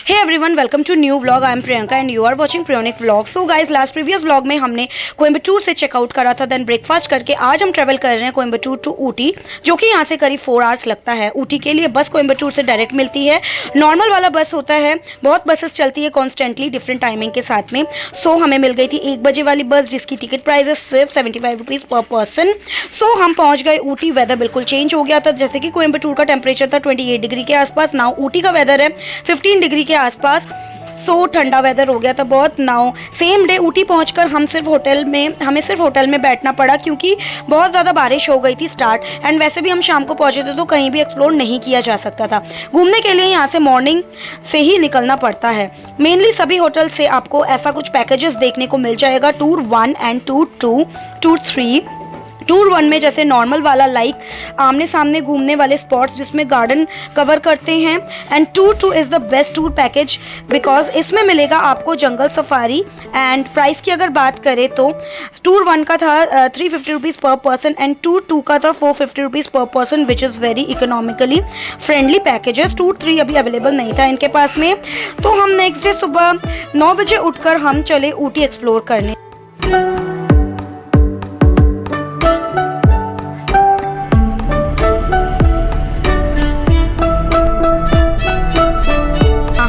Hey everyone, welcome to new vlog. I am Priyanka and you are watching Priyonic vlog. So guys, last previous vlog में हमने कोयम्बटूर से checkout करा था, then breakfast करके आज हम ट्रेवल कर रहे हैं कोयम्बटूर टू ऊटी, जो कि यहाँ से करीब 4 आवर्स लगता है। ऊटी के लिए बस कोयम्बटूर से डायरेक्ट मिलती है, नॉर्मल वाला बस होता है। बहुत बसेस चलती है कॉन्स्टेंटली डिफरेंट टाइमिंग के साथ में। सो हमें मिल गई थी 1 बजे वाली बस, जिसकी टिकट प्राइस है सिर्फ 75 रुपीज़ पर पर्सन। सो हम पहुँच गए ऊटी। वेदर बिल्कुल चेंज हो गया था, जैसे कि कोयम्बटूर का टेम्परेचर था 28 डिग्री के आसपास, नाउ ऊटी का वेदर है 15 डिग्री के आसपास। सो ठंडा वेदर हो गया था बहुत। नाउ सेम डे ऊटी पहुंचकर हमें सिर्फ होटल में बैठना पड़ा, क्योंकि बहुत ज़्यादा बारिश हो गई थी स्टार्ट। एंड वैसे भी हम शाम को पहुंचे थे, तो कहीं भी एक्सप्लोर नहीं किया जा सकता था। घूमने के लिए यहाँ से मॉर्निंग से ही निकलना पड़ता है। मेनली सभी होटल से आपको ऐसा कुछ पैकेजेस देखने को मिल जाएगा, tour 1 and tour 2, tour 3। Tour 1 में जैसे नॉर्मल वाला लाइक आमने सामने घूमने वाले स्पॉट्स जिसमें गार्डन कवर करते हैं। And tour 2 is the best tour package, because इसमें मिलेगा आपको जंगल सफारी। एंड प्राइस की अगर बात करें तो टूर 1 का था 350 रुपीज़ पर पर्सन एंड टूर 2 का था 450 रुपीज़ पर person, which is very economically friendly packages. Tour 3 अभी अवेलेबल नहीं था इनके पास में। तो हम नेक्स्ट डे सुबह 9 बजे उठकर हम चले ऊटी एक्सप्लोर करने।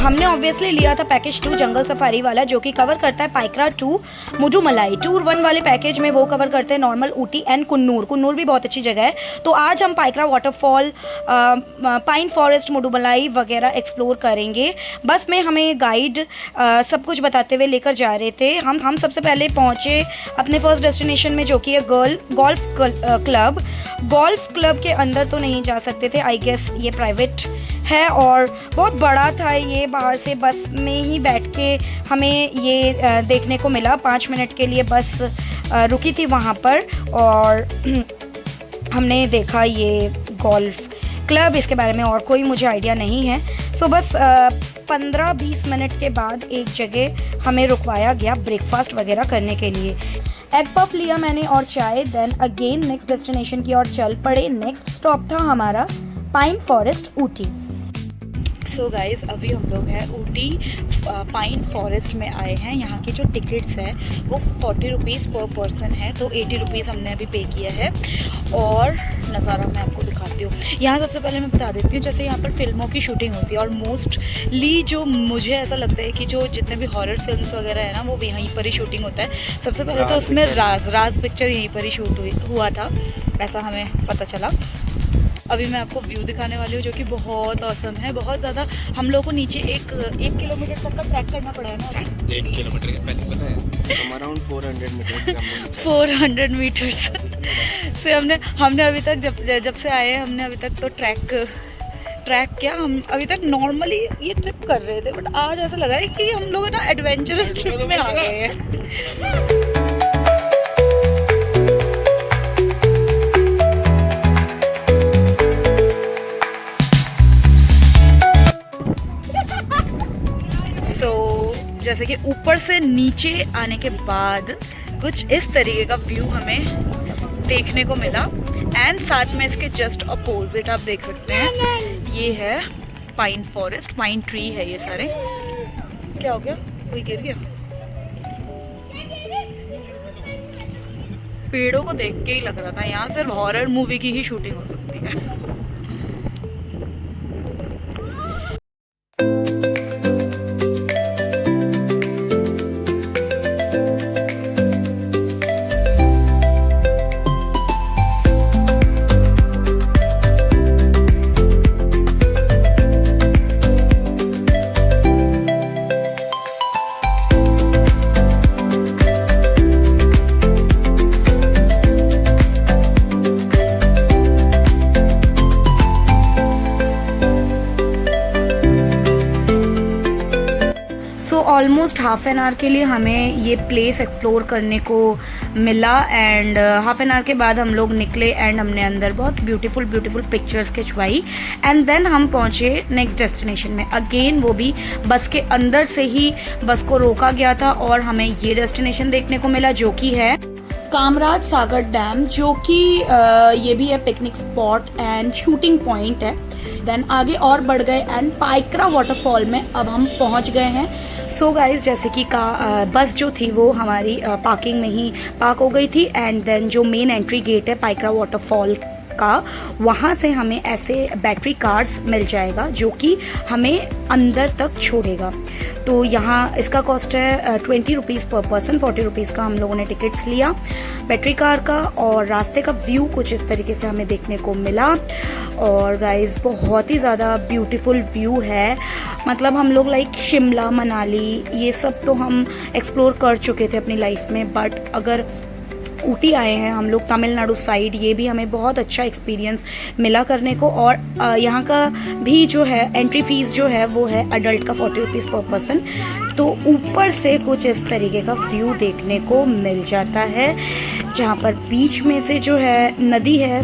हमने ऑब्वियसली लिया था पैकेज 2 जंगल सफारी वाला, जो कि कवर करता है पाइकरा टू मुडुमलाई। टूर 1 वाले पैकेज में वो कवर करते हैं नॉर्मल ऊटी एंड कुन्नूर। कुन्नूर भी बहुत अच्छी जगह है। तो आज हम पाइकरा वाटरफॉल, पाइन फॉरेस्ट, मुडुमलाई वगैरह एक्सप्लोर करेंगे। बस में हमें गाइड सब कुछ बताते हुए लेकर जा रहे थे। हम सबसे पहले पहुँचे अपने फर्स्ट डेस्टिनेशन में, जो कि है गोल्फ क्लब। गोल्फ क्लब के अंदर तो नहीं जा सकते थे, आई गेस ये प्राइवेट है और बहुत बड़ा था ये। बाहर से बस में ही बैठ के हमें ये देखने को मिला। 5 मिनट के लिए बस रुकी थी वहाँ पर और हमने देखा ये गोल्फ क्लब। इसके बारे में और कोई मुझे आइडिया नहीं है। सो बस 15-20 मिनट के बाद एक जगह हमें रुकवाया गया ब्रेकफास्ट वगैरह करने के लिए। एग पफ लिया मैंने और चाय। देन अगेन नेक्स्ट डेस्टिनेशन की ओर चल पड़े। नेक्स्ट स्टॉप था हमारा pine forest Ooty. So guys, अभी हम लोग हैं ऊटी पाइन फॉरेस्ट में आए हैं। यहाँ की जो टिकट्स है वो 40 रुपीज़ पर पर्सन है, तो 80 रुपीज़ हमने अभी पे किया है। और नज़ारा मैं आपको दिखाती हूँ। यहाँ सबसे पहले मैं बता देती हूँ, जैसे यहाँ पर फिल्मों की शूटिंग होती है और मोस्टली जो मुझे ऐसा लगता है कि जो जितने भी हॉरर फिल्म्स वगैरह है ना, वो यहीं पर ही शूटिंग होता है। सबसे पहले तो उसमें राज पिक्चर यहीं पर ही शूट हुआ था, ऐसा हमें पता चला। अभी मैं आपको व्यू दिखाने वाली हूँ, जो कि बहुत औसम है। बहुत ज़्यादा हम लोग को नीचे एक किलोमीटर तक का ट्रैक करना पड़ा है ना। 1 किलोमीटर के स्पेलिंग पता है? अराउंड 400 मीटर 400 मीटर्स से हमने अभी तक जब से आए हैं, हमने अभी तक तो ट्रैक क्या, हम अभी तक नॉर्मली ये ट्रिप कर रहे थे। बट आज ऐसा लगा है कि हम लोग ना एडवेंचरस ट्रिप में आ गए हैं। जैसे कि ऊपर से नीचे आने के बाद कुछ इस तरीके का व्यू हमें देखने को मिला। एंड साथ में इसके जस्ट अपोजिट आप देख सकते हैं, ये है पाइन फॉरेस्ट। पाइन ट्री है ये सारे। क्या हो गया? कोई गिर गया? पेड़ों को देख के ही लग रहा था यहाँ सिर्फ हॉरर मूवी की ही शूटिंग हो सकती है। ऑलमोस्ट हाफ एन आवर के लिए हमें ये प्लेस एक्सप्लोर करने को मिला। एंड हाफ एन आवर के बाद हम लोग निकले एंड हमने अंदर बहुत ब्यूटीफुल पिक्चर्स खिंचवाई। एंड देन हम पहुँचे नेक्स्ट डेस्टिनेशन में। अगेन वो भी बस के अंदर से ही बस को रोका गया था और हमें ये डेस्टिनेशन देखने को मिला, जो कि है कामराज सागर डैम, जो कि ये भी है picnic spot and shooting point है। देन आगे और बढ़ गए एंड पाइकरा वाटरफॉल में अब हम पहुंच गए हैं। सो गाइज जैसे कि बस जो थी वो हमारी पार्किंग में ही पार्क हो गई थी एंड देन जो मेन एंट्री गेट है पाइकरा वाटरफॉल का, वहाँ से हमें ऐसे बैटरी कार्स मिल जाएगा जो कि हमें अंदर तक छोड़ेगा। तो यहाँ इसका कॉस्ट है 20 रुपीज़ पर पर्सन, 40 रुपीज़ का हम लोगों ने टिकट्स लिया बैटरी कार का। और रास्ते का व्यू कुछ इस तरीके से हमें देखने को मिला और गाइस बहुत ही ज़्यादा ब्यूटीफुल व्यू है। मतलब हम लोग लाइक शिमला मनाली ये सब तो हम एक्सप्लोर कर चुके थे अपनी लाइफ में, बट अगर ऊटी आए हैं हम लोग तमिलनाडु साइड, ये भी हमें बहुत अच्छा एक्सपीरियंस मिला करने को। और यहाँ का भी जो है एंट्री फीस जो है वो है अडल्ट का 40 रुपीज़ पर पर्सन। तो ऊपर से कुछ इस तरीके का व्यू देखने को मिल जाता है जहाँ पर बीच में से जो है नदी है।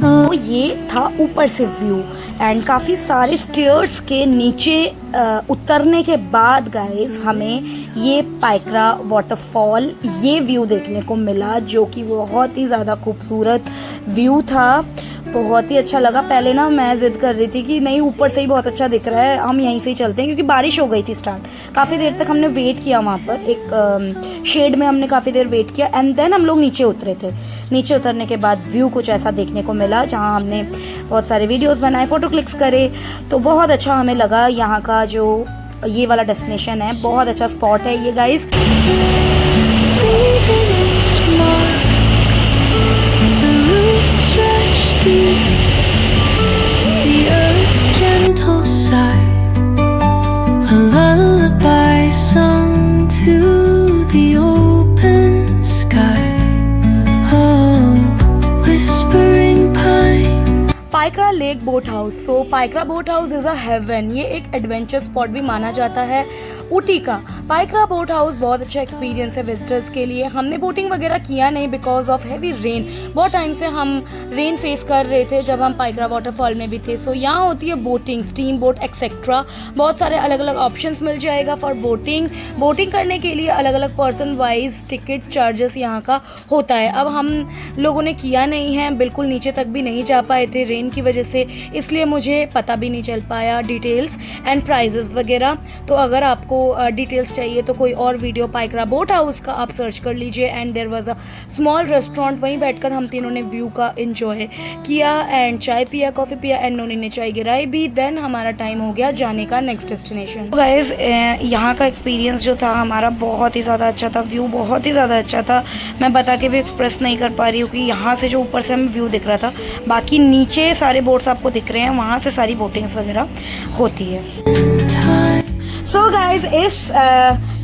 तो ये था ऊपर से व्यू एंड काफ़ी सारे स्टेयर्स के नीचे उतरने के बाद गाइस हमें ये पाइकरा वाटरफॉल ये व्यू देखने को मिला जो कि बहुत ही ज़्यादा खूबसूरत व्यू था। बहुत ही अच्छा लगा। पहले ना मैं जिद कर रही थी कि नहीं ऊपर से ही बहुत अच्छा दिख रहा है, हम यहीं से ही चलते हैं, क्योंकि बारिश हो गई थी स्टार्ट। काफ़ी देर तक हमने वेट किया वहाँ पर, एक शेड में हमने काफ़ी देर वेट किया एंड देन हम लोग नीचे उतरे थे। नीचे उतरने के बाद व्यू कुछ ऐसा देखने को मिला जहाँ हमने बहुत सारे वीडियोज़ बनाए, फ़ोटो क्लिक्स करे। तो बहुत अच्छा हमें लगा यहाँ का जो ये वाला डेस्टिनेशन है, बहुत अच्छा स्पॉट है ये guys. The earth's gentle sigh, a lullaby sung to the open sky. Oh, whispering pine. Pykara lake boat house. So Pykara boat house is a heaven. ये एक एडवेंचर स्पॉट भी माना जाता है ऊटी का। पाइकरा बोट हाउस बहुत अच्छा एक्सपीरियंस है विजिटर्स के लिए। हमने बोटिंग वगैरह किया नहीं बिकॉज ऑफ हैवी रेन। बहुत टाइम से हम रेन फेस कर रहे थे जब हम पाइकरा वाटरफॉल में भी थे। सो यहाँ होती है बोटिंग, स्टीम बोट एक्सेट्रा, बहुत सारे अलग अलग ऑप्शंस मिल जाएगा फॉर बोटिंग। बोटिंग करने के लिए अलग अलग पर्सन वाइज टिकट चार्जेस यहाँ का होता है। अब हम लोगों ने किया नहीं है, बिल्कुल नीचे तक भी नहीं जा पाए थे रेन की वजह से, इसलिए मुझे पता भी नहीं चल पाया डिटेल्स एंड प्राइजेस वगैरह। तो अगर आपको डिटेल्स चाहिए तो कोई और वीडियो पाइकरा बोट हाउस का आप सर्च कर लीजिए। And there was a small restaurant, वहीं बैठकर हम तीनों ने व्यू का एंजॉय किया एंड चाय पिया, कॉफ़ी पिया एंड नोनी ने चाय गिराई भी। देन हमारा टाइम हो गया जाने का नेक्स्ट डेस्टिनेशन। गाइस यहाँ का एक्सपीरियंस जो था हमारा बहुत ही ज़्यादा अच्छा था, व्यू बहुत ही ज़्यादा अच्छा था। मैं बता के भी एक्सप्रेस नहीं कर पा रही हूँ कि यहाँ से जो ऊपर से हमें व्यू दिख रहा था, बाकी नीचे सारे बोट्स आपको दिख रहे हैं, वहाँ से सारी बोटिंग्स वगैरह होती है। सो गाइज इस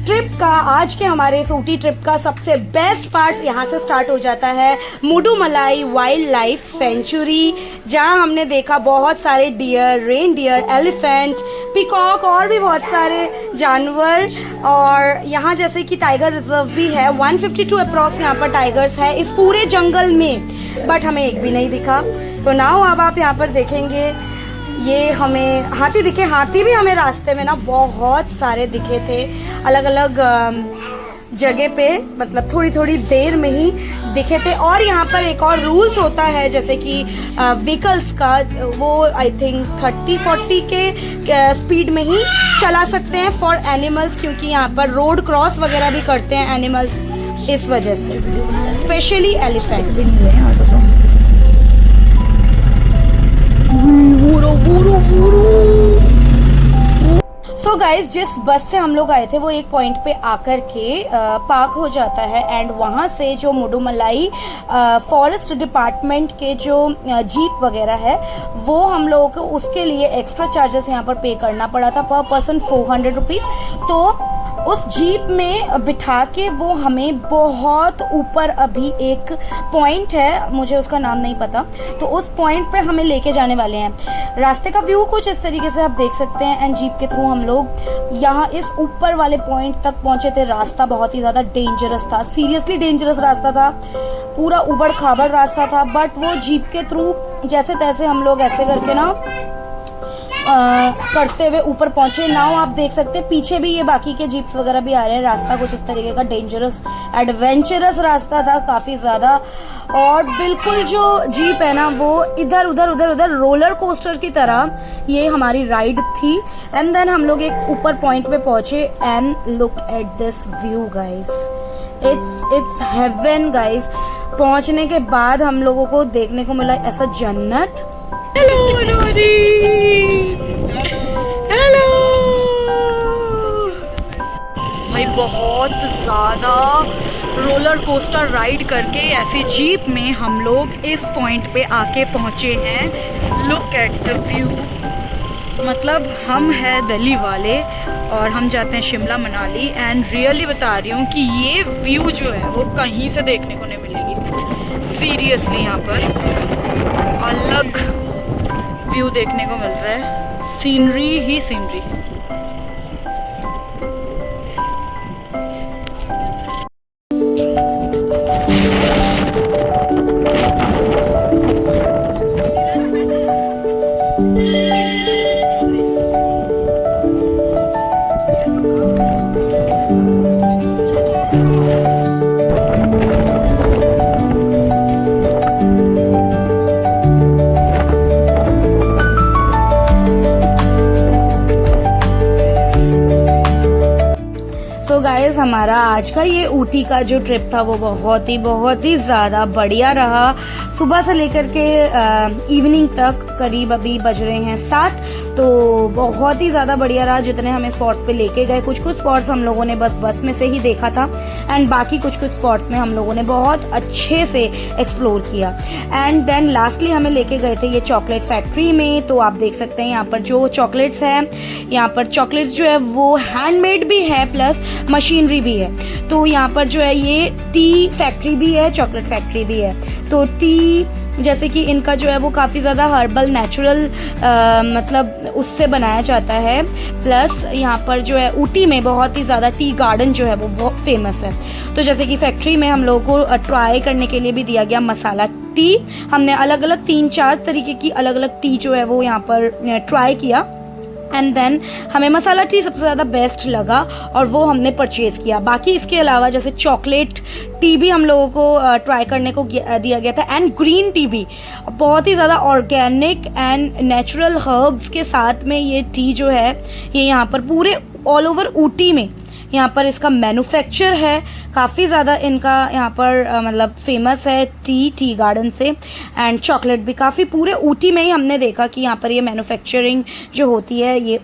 ट्रिप का, आज के हमारे इस ऊटी ट्रिप का सबसे बेस्ट पार्ट यहाँ से स्टार्ट हो जाता है मुडुमलाई वाइल्ड लाइफ सेंचुरी, जहाँ हमने देखा बहुत सारे deer, reindeer, elephant, peacock और भी बहुत सारे जानवर। और यहाँ जैसे कि टाइगर रिजर्व भी है, 152 अप्रॉक्स यहाँ पर टाइगर्स है इस पूरे जंगल में, बट हमें एक भी नहीं दिखा। तो नाउ अब आप यहाँ पर देखेंगे ये हमें हाथी दिखे। हाथी भी हमें रास्ते में ना बहुत सारे दिखे थे अलग अलग जगह पे, मतलब थोड़ी थोड़ी देर में ही दिखे थे। और यहाँ पर एक और रूल्स होता है जैसे कि व्हीकल्स का, वो आई थिंक 30-40 के स्पीड में ही चला सकते हैं फॉर एनिमल्स, क्योंकि यहाँ पर रोड क्रॉस वगैरह भी करते हैं एनिमल्स, इस वजह से स्पेशली एलिफेंट। सो गाइज जिस बस से हम लोग आए थे वो एक पॉइंट पे आकर के पार्क हो जाता है एंड वहाँ से जो मुडुमलाई फॉरेस्ट डिपार्टमेंट के जो जीप वगैरह है वो हम लोगों को उसके लिए एक्स्ट्रा चार्जेस यहाँ पर पे करना पड़ा था, पर पर्सन 400 रुपीज़। तो उस जीप में बिठा के वो हमें बहुत ऊपर, अभी एक पॉइंट है मुझे उसका नाम नहीं पता, तो उस पॉइंट पे हमें लेके जाने वाले हैं। रास्ते का व्यू कुछ इस तरीके से आप देख सकते हैं एंड जीप के थ्रू हम लोग यहाँ इस ऊपर वाले पॉइंट तक पहुंचे थे। रास्ता बहुत ही ज़्यादा डेंजरस था, सीरियसली डेंजरस रास्ता था, पूरा उबड़ खाबड़ रास्ता था, बट वो जीप के थ्रू जैसे तैसे हम लोग ऐसे करके ना करते हुए ऊपर पहुंचे। नाउ आप देख सकते हैं पीछे भी ये बाकी के जीप्स वगैरह भी आ रहे हैं। रास्ता कुछ इस तरीके का डेंजरस एडवेंचरस रास्ता था काफी ज्यादा, और बिल्कुल जो जीप है ना वो इधर उधर रोलर कोस्टर की तरह ये हमारी राइड थी। एंड देन हम लोग एक ऊपर पॉइंट पे पहुंचे and look at this view guys, it's heaven guys. पहुंचने के बाद हम लोगों को देखने को मिला ऐसा जन्नत। हेलो नोरी, हेलो भाई, बहुत ज़्यादा रोलर कोस्टर राइड करके ऐसी जीप में हम लोग इस पॉइंट पे आके पहुंचे हैं। लुक एट द व्यू, मतलब हम हैं दिल्ली वाले और हम जाते हैं शिमला मनाली, एंड रियली बता रही हूँ कि ये व्यू जो है वो कहीं से देखने को नहीं मिलेगी। सीरियसली यहाँ पर अलग व्यू देखने को मिल रहा है, सीनरी ही सीनरी। सो गाइस, हमारा आज का ये ऊटी का जो ट्रिप था वो बहुत ही ज़्यादा बढ़िया रहा। सुबह से लेकर के इवनिंग तक, करीब अभी बज रहे हैं 7, तो बहुत ही ज़्यादा बढ़िया रहा। जितने हमें स्पॉट्स पे लेके गए, कुछ स्पॉट्स हम लोगों ने बस में से ही देखा था, एंड बाकी कुछ स्पॉट्स में हम लोगों ने बहुत अच्छे से एक्सप्लोर किया। एंड देन लास्टली हमें लेके गए थे ये चॉकलेट फैक्ट्री में। तो आप देख सकते हैं यहाँ पर जो चॉकलेट्स हैं, यहाँ पर चॉकलेट्स जो है वो हैंडमेड भी है प्लस मशीनरी भी है। तो यहाँ पर जो है ये टी फैक्ट्री भी है, चॉकलेट फैक्ट्री भी है। तो टी जैसे कि इनका जो है वो काफ़ी ज़्यादा हर्बल नेचुरल मतलब उससे बनाया जाता है। प्लस यहाँ पर जो है ऊटी में बहुत ही ज़्यादा टी गार्डन जो है वो बहुत फेमस है। तो जैसे कि फैक्ट्री में हम लोगों को ट्राई करने के लिए भी दिया गया मसाला टी। हमने अलग अलग 3-4 तरीके की अलग अलग टी जो है वो यहाँ पर ट्राई किया, एंड देन हमें मसाला टी सबसे ज़्यादा बेस्ट लगा और वो हमने परचेज़ किया। बाकी इसके अलावा जैसे चॉकलेट टी भी हम लोगों को ट्राई करने को दिया गया था, एंड ग्रीन टी भी बहुत ही ज़्यादा ऑर्गेनिक एंड नेचुरल हर्ब्स के साथ में ये टी जो है ये यहाँ पर पूरे ऑल ओवर ऊटी में यहाँ पर इसका मैन्युफैक्चर है। काफ़ी ज़्यादा इनका यहाँ पर मतलब फेमस है टी गार्डन से, एंड चॉकलेट भी काफ़ी पूरे ऊटी में ही हमने देखा कि यहाँ पर ये मैन्युफैक्चरिंग जो होती है। ये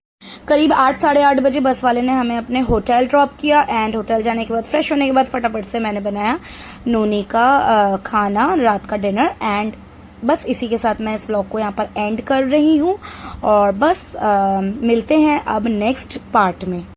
करीब 8-8:30 बजे बस वाले ने हमें अपने होटल ड्रॉप किया, एंड होटल जाने के बाद फ्रेश होने के बाद फटाफट से मैंने बनाया नोनी का खाना, रात का डिनर। एंड बस इसी के साथ मैं इस व्लॉग को यहाँ पर एंड कर रही हूँ, और बस मिलते हैं अब नेक्स्ट पार्ट में।